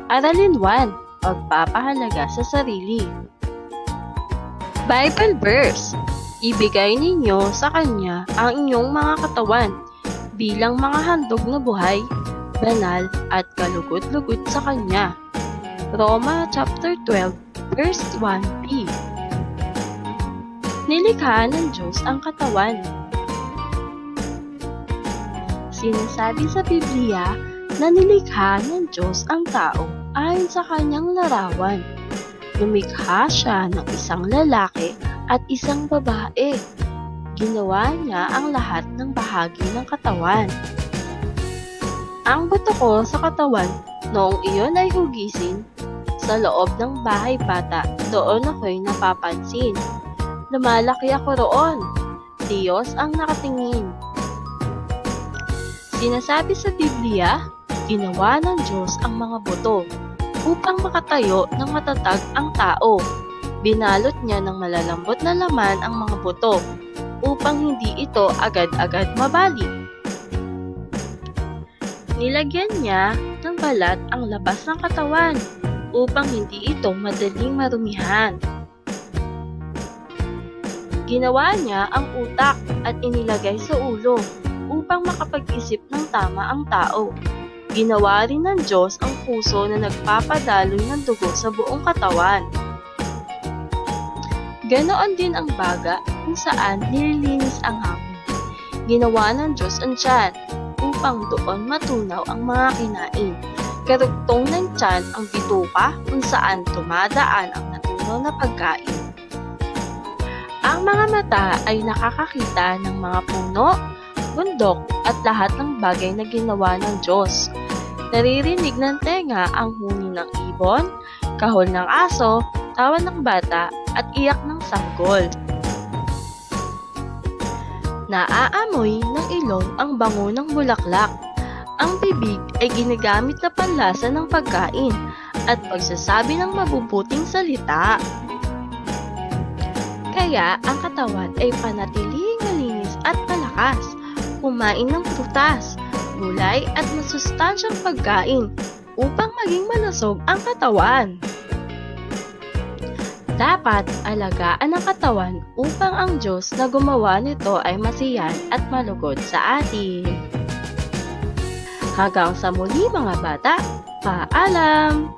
Aralin 1. Pagpapahalaga sa sarili. Bible verse. Ibigay ninyo sa Kanya ang inyong mga katawan bilang mga handog na buhay, banal at kalugod-lugod sa Kanya. Roma chapter 12, verse 1b. Nilikha ng Diyos ang katawan. Sinasabi sa Biblia na nilikha ng Diyos ang tao ayon sa Kanyang larawan. Lumikha siya ng isang lalaki at isang babae. Ginawa niya ang lahat ng bahagi ng katawan. Ang buto ko sa katawan noong iyon ay hugisin. Sa loob ng bahay bata, doon ako'y napapansin. Lumalaki ako roon. Diyos ang nakatingin. Sinasabi sa Biblia, ginawa ng Diyos ang mga buto upang makatayo ng matatag ang tao. Binalot niya ng malalambot na laman ang mga buto upang hindi ito agad-agad mabali. Nilagyan niya ng balat ang labas ng katawan upang hindi ito madaling marumihan. Ginawa niya ang utak at inilagay sa ulo upang makapag-isip ng tama ang tao. Ginawa rin ng Diyos ang puso na nagpapadaloy ng dugo sa buong katawan. Ganoon din ang baga kung saan nililinis ang hangin. Ginawa ng Diyos ang tiyan upang doon matunaw ang mga kinain. Karugtong ng tiyan ang bituka kung saan dumadaan ang natunaw na pagkain. Ang mga mata ay nakakakita ng mga puno, bundok at lahat ng bagay na ginawa ng Diyos. Naririnig ng tenga ang huni ng ibon, kahol ng aso, tawa ng bata at iyak ng sanggol. Naaamoy ng ilong ang bango ng bulaklak. Ang bibig ay ginagamit na panlasa ng pagkain at pagsasabi ng mabubuting salita. Kaya ang katawan ay panatiling malinis at malakas. Kumain ng prutas, gulay at masustansyang pagkain upang maging malusog ang katawan. Dapat alagaan ang katawan upang ang Diyos na gumawa nito ay masiyan at malugod sa atin. Hanggang sa muli mga bata, paalam!